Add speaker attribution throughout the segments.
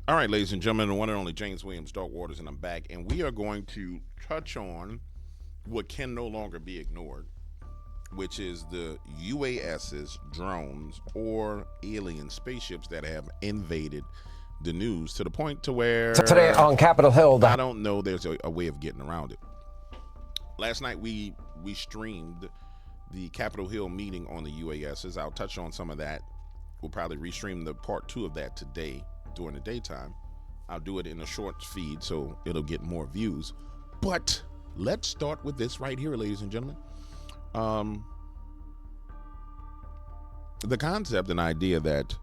Speaker 1: All right, ladies and gentlemen, the one and only James Williams, Dark Waters, and I'm back. And we are going to touch on what can no longer be ignored, which is the UAS's, drones, or alien spaceships that have invaded the news to the point to where
Speaker 2: today on Capitol Hill,
Speaker 1: I don't know there's a way of getting around it. Last night we streamed the Capitol Hill meeting on the UAS's. I'll touch on some of that. We'll probably restream the part 2 of that today during the daytime. I'll do it in a short feed so it'll get more views. But let's start with this right here, ladies and gentlemen. The concept and idea that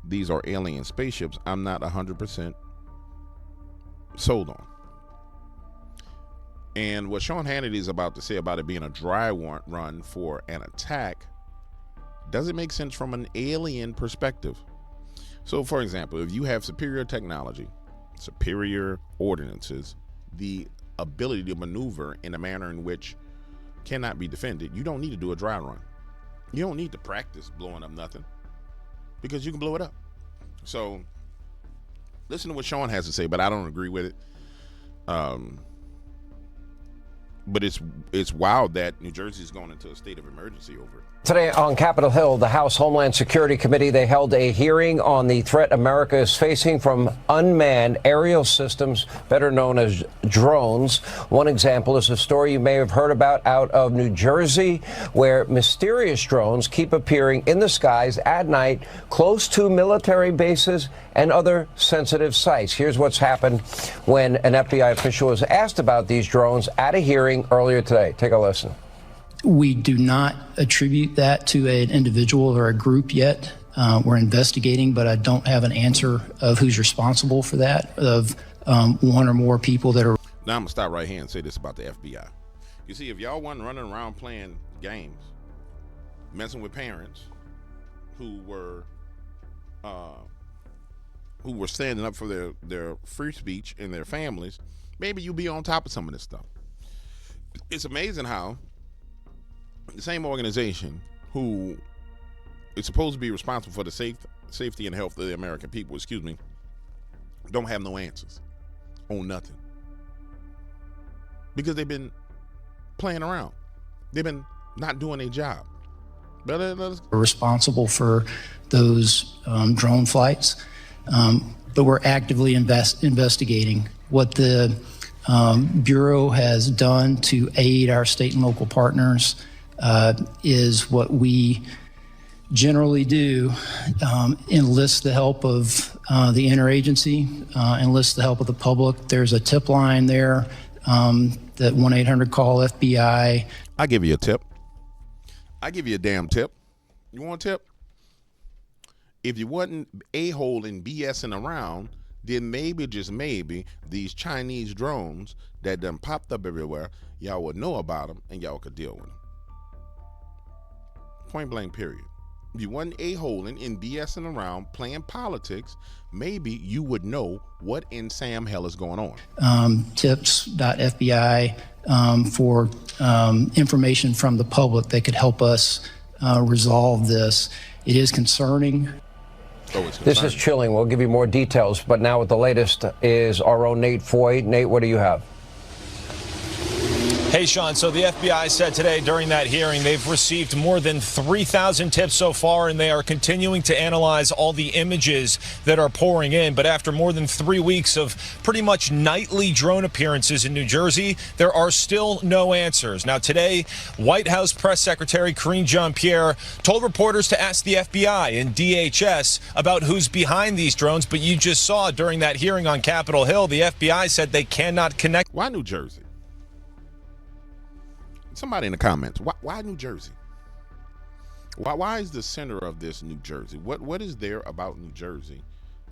Speaker 1: these are alien spaceships, I'm not 100% sold on. And what Sean Hannity is about to say about it being a dry run for an attack doesn't make sense from an alien perspective. So, for example, if you have superior technology, superior ordinances, the ability to maneuver in a manner in which cannot be defended, you don't need to do a dry run. You don't need to practice blowing up nothing because you can blow it up. So, listen to what Sean has to say, but I don't agree with it. But it's wild that New Jersey's going into a state of emergency over it.
Speaker 2: Today on Capitol Hill, the House Homeland Security Committee, they held a hearing on the threat America is facing from unmanned aerial systems, better known as drones. One example is a story you may have heard about out of New Jersey, where mysterious drones keep appearing in the skies at night, close to military bases and other sensitive sites. Here's what's happened when an FBI official was asked about these drones at a hearing earlier today. Take a listen.
Speaker 3: We do not attribute that to an individual or a group yet. We're investigating, but I don't have an answer of who's responsible for that, of one or more people that are.
Speaker 1: Now I'm going to stop right here and say this about the FBI. You see, if y'all wasn't running around playing games, messing with parents who were standing up for their free speech and their families, maybe you'd be on top of some of this stuff. It's amazing how the same organization who is supposed to be responsible for the safety and health of the American people, don't have no answers on nothing. Because they've been playing around. They've been not doing their job.
Speaker 3: We're responsible for those drone flights, but we're actively investigating what the Bureau has done to aid our state and local partners. Is what we generally do, enlist the help of the interagency, enlist the help of the public. There's a tip line there, that 1-800-CALL-FBI.
Speaker 1: I give you a tip. I give you a damn tip. You want a tip? If you wasn't a-hole and BSing around, then maybe, just maybe, these Chinese drones that done popped up everywhere, y'all would know about them and y'all could deal with them. Point blank, period. If you wasn't a-holing and BSing around playing politics, maybe you would know what in Sam hell is going on.
Speaker 3: Tips.fbi for information from the public that could help us resolve this. It is concerning.
Speaker 2: This is chilling. We'll give you more details, but now with the latest is our own Nate Foy. Nate, what do you have?
Speaker 4: Hey, Sean, so the FBI said today during that hearing they've received more than 3,000 tips so far, and they are continuing to analyze all the images that are pouring in. But after more than 3 weeks of pretty much nightly drone appearances in New Jersey, there are still no answers. Now, today, White House Press Secretary Karine Jean-Pierre told reporters to ask the FBI and DHS about who's behind these drones. But you just saw during that hearing on Capitol Hill, the FBI said they cannot connect.
Speaker 1: Why New Jersey? Somebody in the comments, why New Jersey? Why is the center of this New Jersey? What is there about New Jersey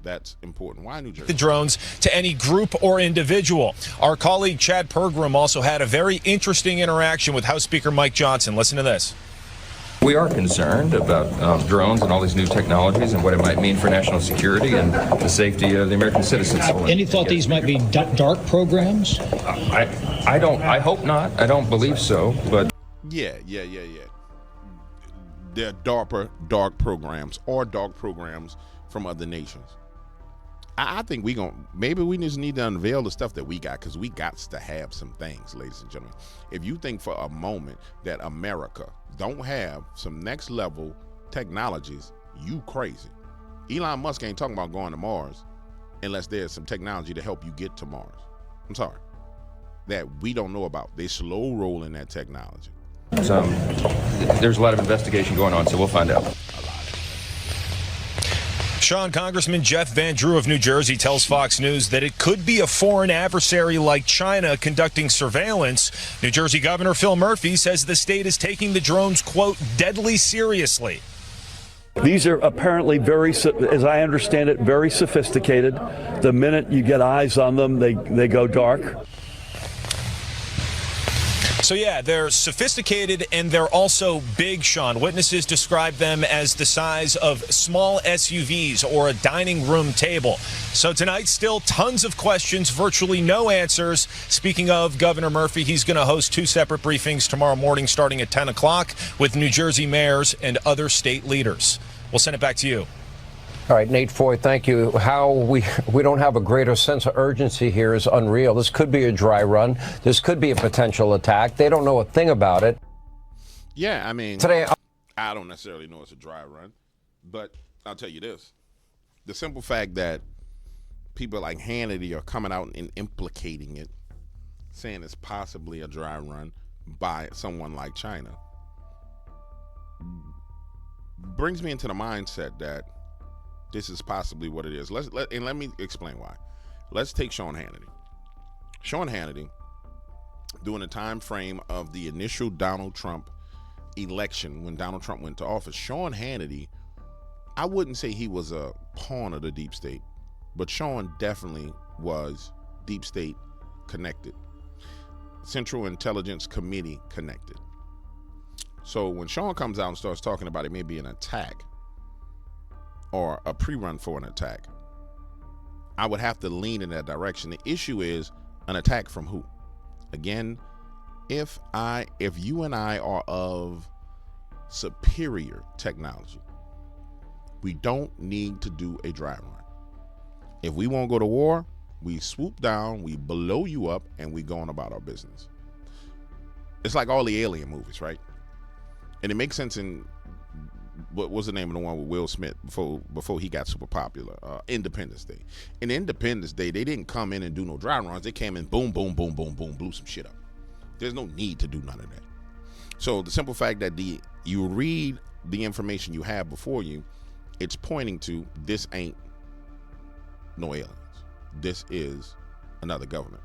Speaker 1: that's important? Why New Jersey?
Speaker 4: The drones to any group or individual. Our colleague Chad Pergram also had a very interesting interaction with House Speaker Mike Johnson. Listen to this.
Speaker 5: We are concerned about drones and all these new technologies and what it might mean for national security and the safety of the American citizens.
Speaker 6: Any thought these might be dark programs?
Speaker 5: I hope not. I don't believe so, but
Speaker 1: Yeah. They're dark programs or dark programs from other nations. I think maybe we just need to unveil the stuff that we got, because we got to have some things, ladies and gentlemen. If you think for a moment that America don't have some next level technologies, you crazy. Elon Musk ain't talking about going to Mars unless there's some technology to help you get to Mars. I'm sorry. That we don't know about. They slow rolling that technology.
Speaker 5: There's a lot of investigation going on, so we'll find out.
Speaker 4: Sean, Congressman Jeff Van Drew of New Jersey tells Fox News that it could be a foreign adversary like China conducting surveillance. New Jersey Governor Phil Murphy says the state is taking the drones, quote, deadly seriously.
Speaker 7: These are apparently very, as I understand it, very sophisticated. The minute you get eyes on them, they go dark.
Speaker 4: So, yeah, they're sophisticated and they're also big, Sean. Witnesses describe them as the size of small SUVs or a dining room table. So tonight, still tons of questions, virtually no answers. Speaking of Governor Murphy, he's going to host 2 separate briefings tomorrow morning starting at 10 o'clock with New Jersey mayors and other state leaders. We'll send it back to you.
Speaker 2: All right, Nate Foy, thank you. How we don't have a greater sense of urgency here is unreal. This could be a dry run. This could be a potential attack. They don't know a thing about it.
Speaker 1: Yeah, I mean,
Speaker 2: today
Speaker 1: I don't necessarily know it's a dry run, but I'll tell you this. The simple fact that people like Hannity are coming out and implicating it, saying it's possibly a dry run by someone like China, brings me into the mindset that this is possibly what it is. Let me explain why. Let's take Sean Hannity. Sean Hannity, during the time frame of the initial Donald Trump election, when Donald Trump went to office, Sean Hannity, I wouldn't say he was a pawn of the deep state, but Sean definitely was deep state connected. Central Intelligence Committee connected. So when Sean comes out and starts talking about it may be an attack or a pre-run for an attack, I would have to lean in that direction. The issue is an attack from who? Again, if you and I are of superior technology, we don't need to do a dry run. If we won't go to war, we swoop down, we blow you up, and we go on about our business. It's like all the alien movies, right? And it makes sense in what was the name of the one with Will Smith before he got super popular? Independence Day. In Independence Day, they didn't come in and do no dry runs. They came in, boom, boom, boom, boom, boom, blew some shit up. There's no need to do none of that. So the simple fact that you read the information you have before you, it's pointing to this ain't no aliens. This is another government.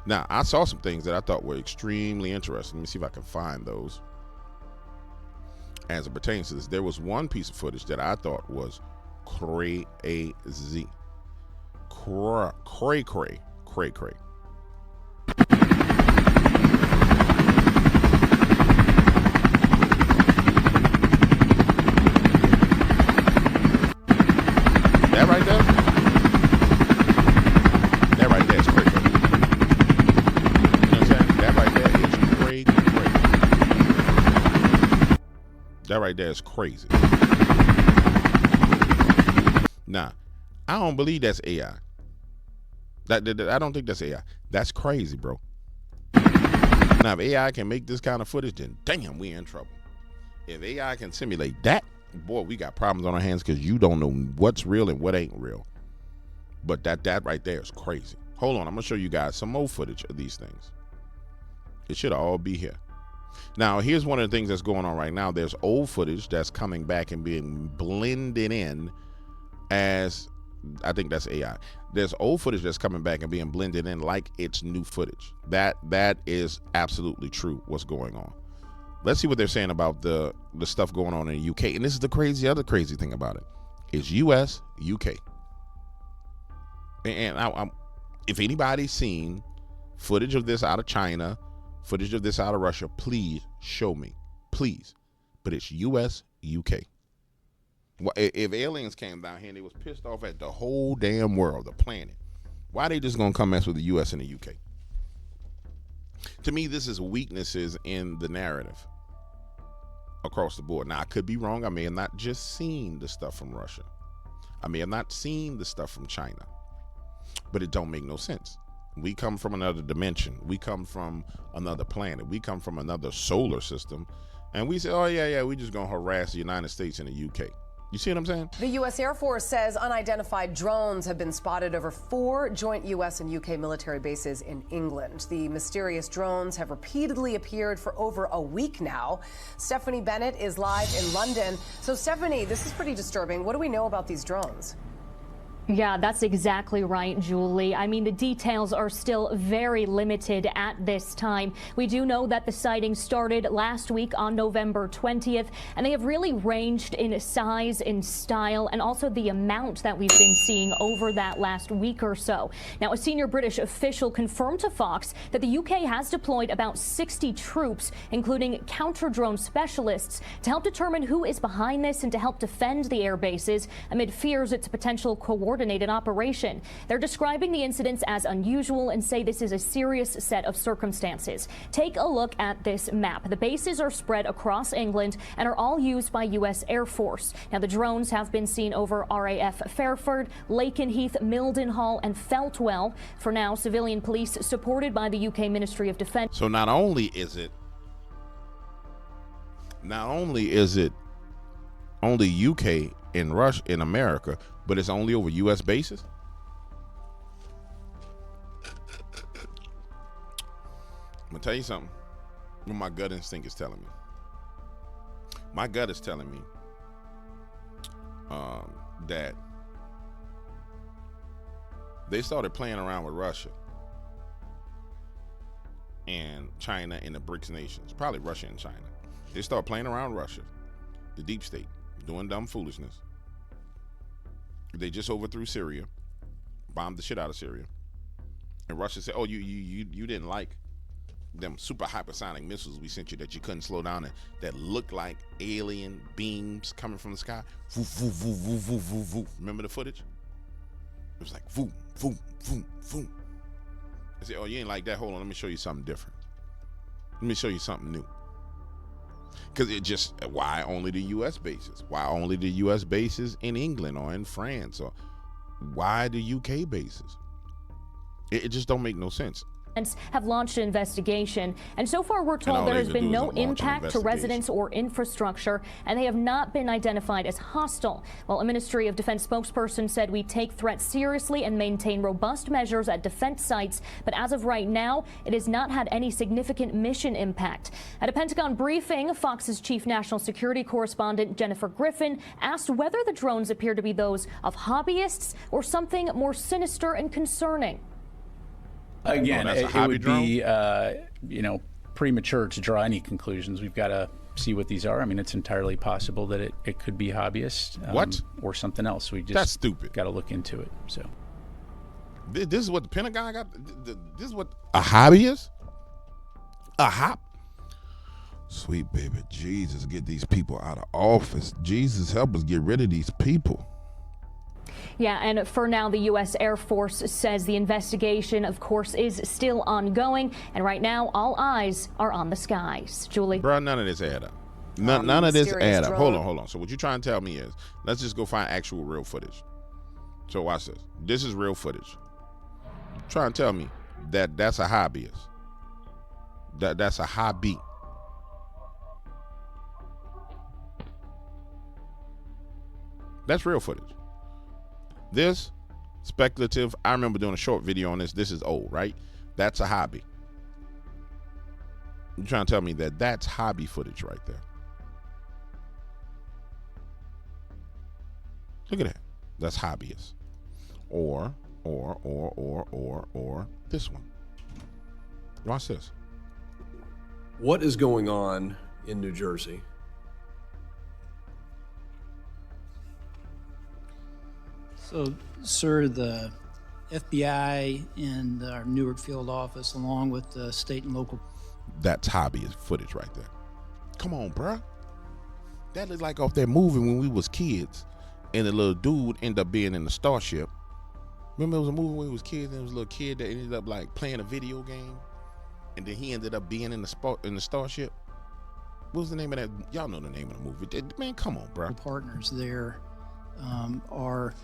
Speaker 1: Now, I saw some things that I thought were extremely interesting. Let me see if I can find those. As it pertains to this, there was one piece of footage that I thought was crazy. Cray. That right there? That right there is cray. You know what I'm saying? That right there is cray. That right there is crazy. Nah, I don't believe that's AI. I don't think that's AI. That's crazy, bro. Now, if AI can make this kind of footage, then damn, we in trouble. If AI can simulate that, boy, we got problems on our hands because you don't know what's real and what ain't real. But that right there is crazy. Hold on, I'm going to show you guys some more footage of these things. It should all be here. Now, here's one of the things that's going on right now. There's old footage that's coming back and being blended in as, I think that's AI. There's old footage that's coming back and being blended in like it's new footage. That is absolutely true, what's going on. Let's see what they're saying about the stuff going on in the UK. And this is the other crazy thing about it. It's US, UK. And if anybody's seen footage of this out of China, footage of this out of Russia, please show me. Please. But it's US, UK. If aliens came down here and they was pissed off at the whole damn world, the planet, why they just gonna come mess with the US and the UK? To me, this is weaknesses in the narrative across the board. Now, I could be wrong. I may have not just seen the stuff from Russia. I may have not seen the stuff from China. but it don't make no sense. We come from another dimension. We come from another planet. We come from another solar system. And we say, oh, yeah, we just going to harass the United States and the UK. You see what I'm saying?
Speaker 8: The U.S. Air Force says unidentified drones have been spotted over 4 joint U.S. and UK military bases in England. The mysterious drones have repeatedly appeared for over a week now. Stephanie Bennett is live in London. So, Stephanie, this is pretty disturbing. What do we know about these drones?
Speaker 9: Yeah, that's exactly right, Julie. I mean, the details are still very limited at this time. We do know that the sightings started last week on November 20th, and they have really ranged in size, in style, and also the amount that we've been seeing over that last week or so. Now, a senior British official confirmed to Fox that the UK has deployed about 60 troops, including counter-drone specialists, to help determine who is behind this and to help defend the air bases amid fears it's a potential coordinated operation. They're describing the incidents as unusual and say this is a serious set of circumstances. Take a look at this map. The bases are spread across England and are all used by U.S. Air Force. Now, the drones have been seen over RAF Fairford, Lakenheath, Mildenhall, and Feltwell. For now, civilian police supported by the UK Ministry of Defence.
Speaker 1: So not only is it only UK in Russia, in America, but it's only over U.S. bases? I'm gonna tell you something. What my gut instinct is telling me. My gut is telling me that they started playing around with Russia and China and the BRICS nations, probably Russia and China. They started playing around Russia, the deep state, doing dumb foolishness. They just overthrew Syria, bombed the shit out of Syria, and Russia said, "Oh, you didn't like them super hypersonic missiles we sent you that you couldn't slow down and that looked like alien beams coming from the sky. Voo, voo, voo, voo, voo, voo, voo. Remember the footage? It was like voo, voo, voo, voo. I said, "Oh, you ain't like that. Hold on, let me show you something different. Let me show you something new." Because it just, why only the U.S. bases? Why only the U.S. bases in England or in France? Or why the U.K. bases? It just don't make no sense.
Speaker 9: Have launched an investigation, and so far we're told there has been no impact to residents or infrastructure, and they have not been identified as hostile. Well, a Ministry of Defense spokesperson said we take threats seriously and maintain robust measures at defense sites, but as of right now, it has not had any significant mission impact. At a Pentagon briefing, Fox's chief national security correspondent Jennifer Griffin asked whether the drones appear to be those of hobbyists or something more sinister and concerning.
Speaker 10: Again, it would be, premature to draw any conclusions. We've got to see what these are. I mean, it's entirely possible that it could be hobbyists. Or something else. We just
Speaker 1: That's stupid.
Speaker 10: Got to look into it. So
Speaker 1: this is what the Pentagon got. This is what a hobbyist. A hop. Sweet baby Jesus, get these people out of office. Jesus, help us get rid of these people.
Speaker 9: Yeah, and for now, the U.S. Air Force says the investigation, of course, is still ongoing. And right now, all eyes are on the skies. Julie?
Speaker 1: Bro, none of this add up. None of this add up. Hold on. So what you're trying to tell me is, let's just go find actual real footage. So watch this. This is real footage. You're trying to tell me that that's a hobbyist. That's a hobby. That's real footage. This speculative, I remember doing a short video on this. This is old, right? That's a hobby. You're trying to tell me that that's hobby footage right there. Look at that. That's hobbyist. Or this one. Watch this.
Speaker 11: What is going on in New Jersey?
Speaker 3: So, sir, the FBI and our Newark field office, along with the state and local.
Speaker 1: That's hobbyist footage right there. Come on, bruh. That looks like off that movie when we was kids, and the little dude ended up being in the Starship. Remember, it was a movie when we was kids, and it was a little kid that ended up like playing a video game, and then he ended up being in the Starship. What was the name of that? Y'all know the name of the movie. Man, come on, bruh.
Speaker 3: Partners there are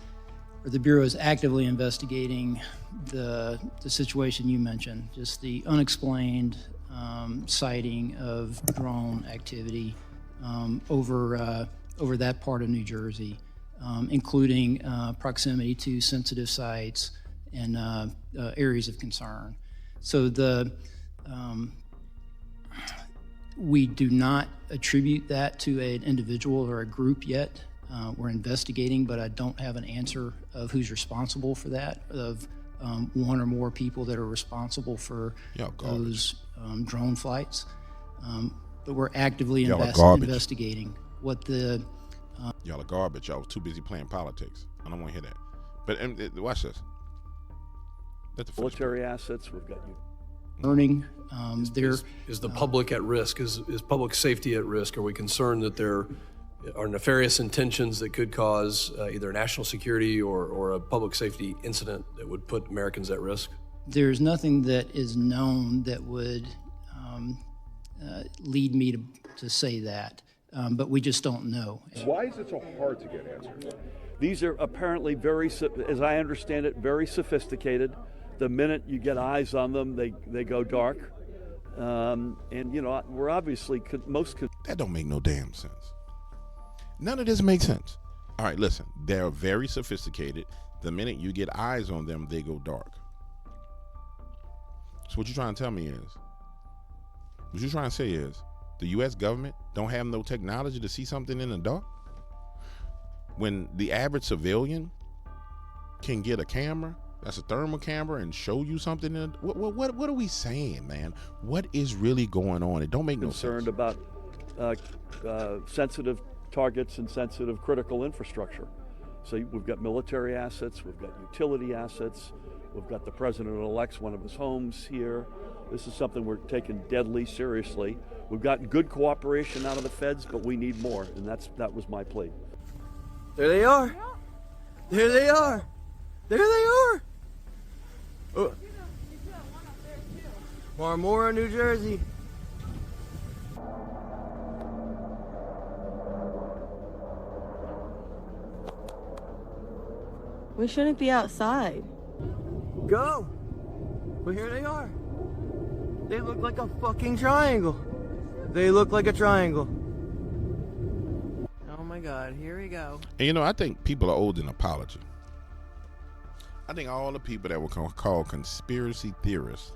Speaker 3: the Bureau is actively investigating the situation you mentioned, just the unexplained sighting of drone activity over that part of New Jersey, including proximity to sensitive sites and areas of concern. So we do not attribute that to an individual or a group yet. We're investigating, but I don't have an answer of who's responsible for that, of one or more people that are responsible for those drone flights. But we're actively investigating what the...
Speaker 1: Y'all are garbage. Y'all too busy playing politics. I don't want to hear that. But watch this.
Speaker 7: Military assets, we've got you.
Speaker 3: Earning,
Speaker 11: is the public at risk? Is public safety at risk? Are we concerned that there are nefarious intentions that could cause either national security or a public safety incident that would put Americans at risk?
Speaker 3: There's nothing that is known that would lead me to say that, but we just don't know.
Speaker 12: Why is it so hard to get answers?
Speaker 7: These are apparently as I understand it, very sophisticated. The minute you get eyes on them, they go dark. And, we're obviously
Speaker 1: That don't make no damn sense. None of this makes sense. All right, listen. They're very sophisticated. The minute you get eyes on them, they go dark. So what you're trying to tell me is, what you're trying to say is, the U.S. government don't have no technology to see something in the dark? When the average civilian can get a camera, that's a thermal camera, and show you something in what are we saying, man? What is really going on? It don't make no sense.
Speaker 7: Concerned about sensitive targets and sensitive critical infrastructure. So we've got military assets, we've got utility assets, we've got the president-elect's one of his homes here. This is something we're taking deadly seriously. We've gotten good cooperation out of the feds, but we need more, and that was my plea.
Speaker 13: There they are. There they are. There they are. Marmora, New Jersey.
Speaker 14: We shouldn't be outside.
Speaker 13: Go. But here they are. They look like a fucking triangle. They look like a triangle. Oh my God, here we go.
Speaker 1: And I think people are owed an apology. I think all the people that were called conspiracy theorists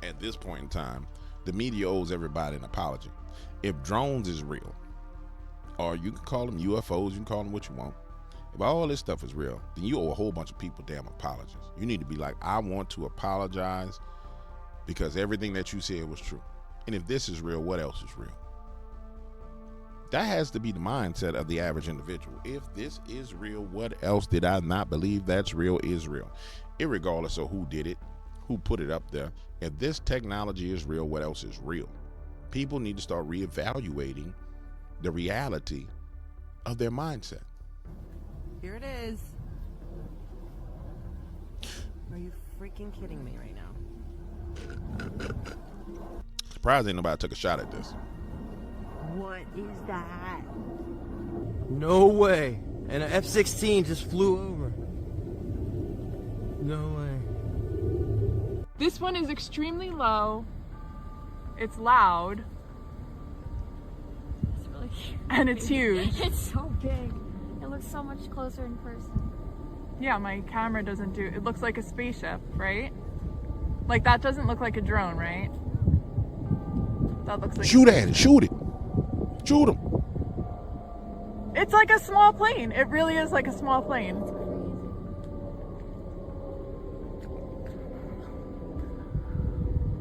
Speaker 1: at this point in time, the media owes everybody an apology. If drones is real, or you can call them UFOs, you can call them what you want. If all this stuff is real, then you owe a whole bunch of people damn apologies. You need to be like, I want to apologize because everything that you said was true. And if this is real, what else is real? That has to be the mindset of the average individual. If this is real, what else did I not believe that's real is real? Irregardless of who did it, who put it up there. If this technology is real, what else is real? People need to start reevaluating the reality of their mindset.
Speaker 14: Here it is. Are you freaking kidding me right now?
Speaker 1: Surprised ain't nobody took a shot at this.
Speaker 14: What is that?
Speaker 13: No way. And an F-16 just flew over. No way.
Speaker 15: This one is extremely low. It's loud.
Speaker 16: It's really huge.
Speaker 15: And it's huge.
Speaker 16: It's so big. It looks so much closer in person.
Speaker 15: Yeah, my camera doesn't do it. Looks like a spaceship, right? Like that doesn't look like a drone, right? That looks like
Speaker 1: shoot at it. Shoot it. Shoot them.
Speaker 15: It's like a small plane. It really is like a small plane.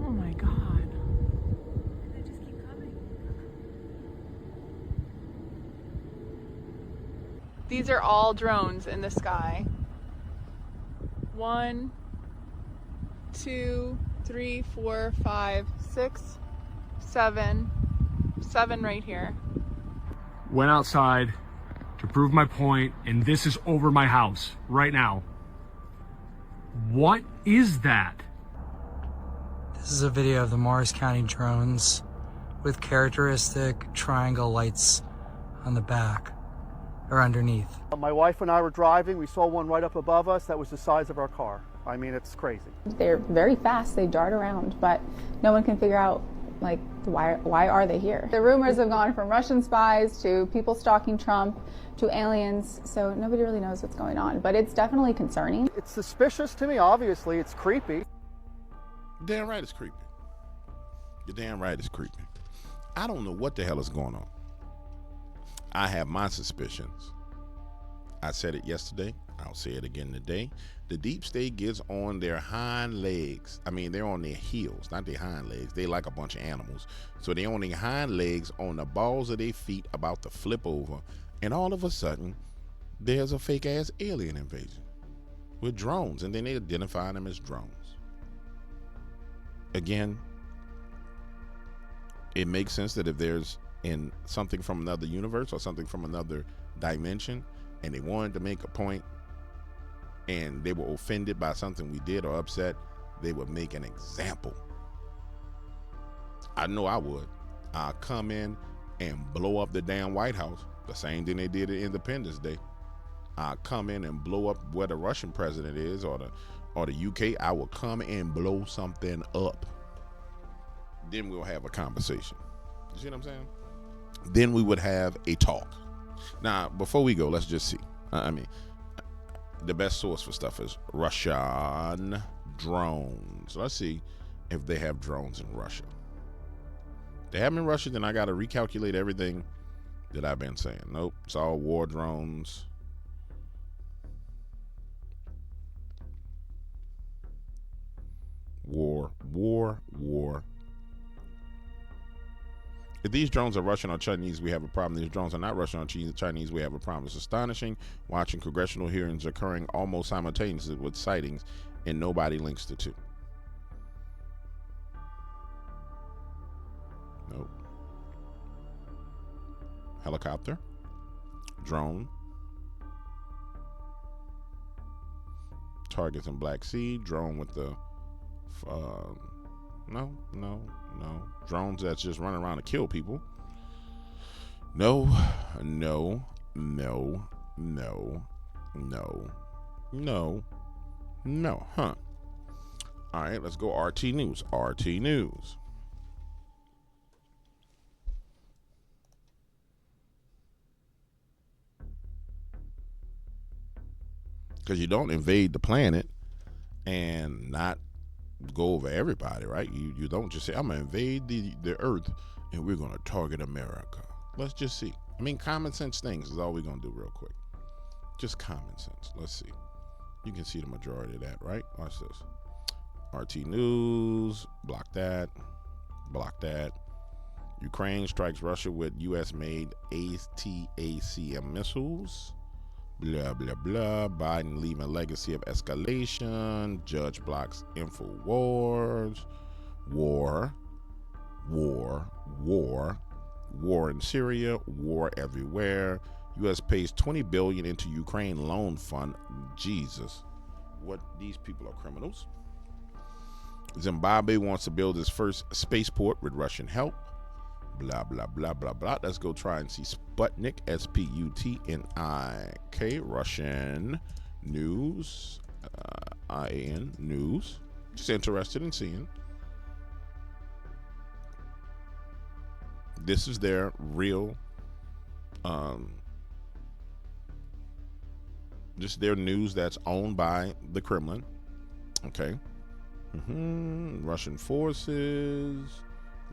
Speaker 15: Oh my God.
Speaker 16: They just keep coming.
Speaker 15: These are all drones in the sky. 1, 2, 3, 4, 5, 6, 7. 7 right here.
Speaker 17: Went outside to prove my point, and this is over my house right now. What is that?
Speaker 18: This is a video of the Morris County drones with characteristic triangle lights on the back. or underneath.
Speaker 13: My wife and I were driving. We saw one right up above us that was the size of our car. I mean, it's crazy.
Speaker 19: They're very fast. They dart around, but no one can figure out, like, why are they here? The rumors have gone from Russian spies to people stalking Trump to aliens, so nobody really knows what's going on, but it's definitely concerning.
Speaker 13: It's suspicious to me, obviously. It's creepy.
Speaker 1: Damn right it's creepy. You're damn right it's creepy. I don't know what the hell is going on. I have my suspicions. I said it yesterday. I'll say it again today. The deep state gets on their hind legs. I mean, they're on their heels, not their hind legs. They like a bunch of animals. So they're on their hind legs, on the balls of their feet, about to flip over. And all of a sudden, there's a fake ass alien invasion with drones. And then they identify them as drones. Again, it makes sense that if there's something from another universe or something from another dimension, and they wanted to make a point and they were offended by something we did or upset, they would make an example. I know I would. I'll come in and blow up the damn White House, the same thing they did at Independence Day. I'll come in and blow up where the Russian president is, or the UK. I will come and blow something up. Then we'll have a conversation. You see what I'm saying? Then we would have a talk. Now, before we go, let's just see. The best source for stuff is Russian drones. Let's see if they have drones in Russia. If they have them in Russia, then I got to recalculate everything that I've been saying. Nope, it's all war drones. War. If these drones are Russian or Chinese, we have a problem. These drones are not Russian or Chinese, we have a problem. It's astonishing watching congressional hearings occurring almost simultaneously with sightings, and nobody links the two. Nope. Helicopter. Drone. Targets in Black Sea. Drone with the... No. Drones that's just running around to kill people. No. Huh. All right, let's go RT News. RT News. Because you don't invade the planet and not go over everybody, right? You don't just say, I'm gonna invade the earth and we're gonna target America. Let's just see. I mean, common sense things is all we're gonna do real quick. Just common sense. Let's see. You can see the majority of that, right? Watch this. RT News. Block that. Ukraine strikes Russia with US-made ATACM missiles. Blah, blah, blah. Biden leaving legacy of escalation. Judge blocks InfoWars. War in Syria. War everywhere. U.S. pays $20 billion into Ukraine loan fund. Jesus. What? These people are criminals. Zimbabwe wants to build its first spaceport with Russian help. Blah, blah, blah, blah, blah. Let's go try and see Sputnik, Sputnik, Russian news, IAN news. Just interested in seeing. This is their real, just their news that's owned by the Kremlin. Okay. Russian forces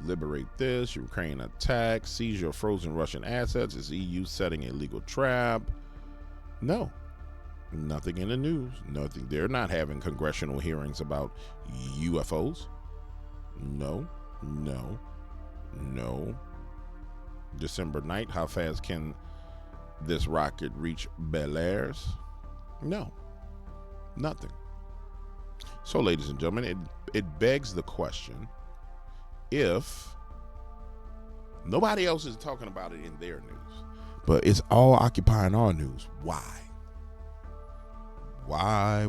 Speaker 1: liberate this. Ukraine attack. Seizure of frozen Russian assets. Is EU setting a legal trap? No. Nothing in the news. Nothing. They're not having congressional hearings about UFOs. No. December night. How fast can this rocket reach Bel Airs? No. Nothing. So, ladies and gentlemen, it begs the question, if nobody else is talking about it in their news, but it's all occupying our news, why? Why?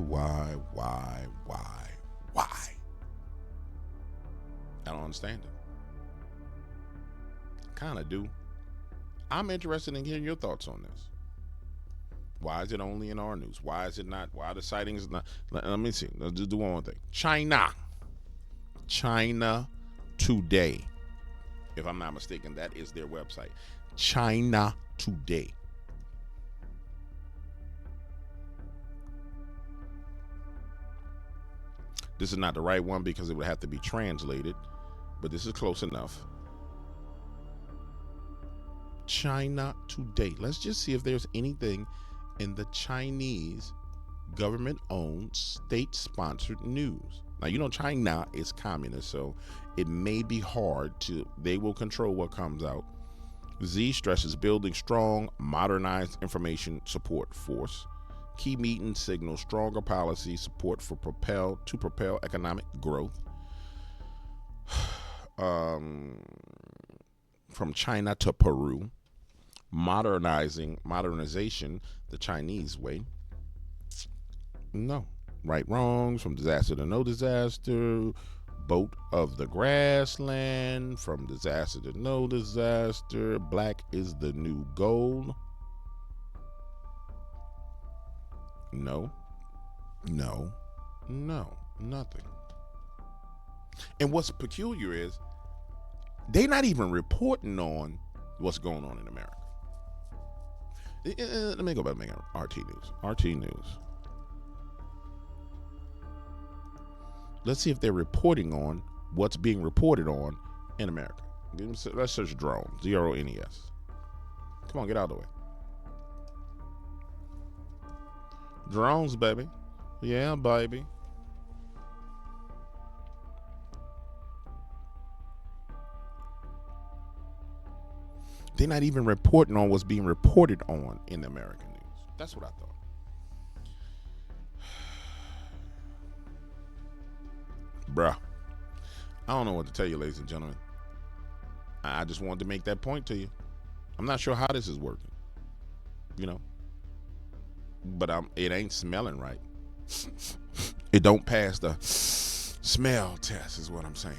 Speaker 1: I don't understand it. Kind of do. I'm interested in hearing your thoughts on this. Why is it only in our news? Why is it not? Why are the sightings not? Let me see. Let's just do one more thing. China Today. If I'm not mistaken, that is their website. China Today. This is not the right one because it would have to be translated, but this is close enough. China Today. Let's just see if there's anything in the Chinese government-owned, state-sponsored news. Now, you know, China is communist, so it may be hard to, they will control what comes out. Z stresses building strong, modernized information support force. Key meeting signals stronger policy support for propel economic growth. From China to Peru, modernization the Chinese way. No. Right wrongs, from disaster to no disaster. Boat of the grassland, from disaster to no disaster. Black is the new gold. No, nothing. And what's peculiar is they're not even reporting on what's going on in America. Let me go back and make RT News. RT News. Let's see if they're reporting on what's being reported on in America. Let's search drones, D-R-O-N-E-S. Come on, get out of the way. Drones, baby. Yeah, baby. They're not even reporting on what's being reported on in the American news. That's what I thought. Bruh. I don't know what to tell you, ladies and gentlemen. I just wanted to make that point to you. I'm not sure how this is working. You know. But it ain't smelling right. It don't pass the smell test is what I'm saying.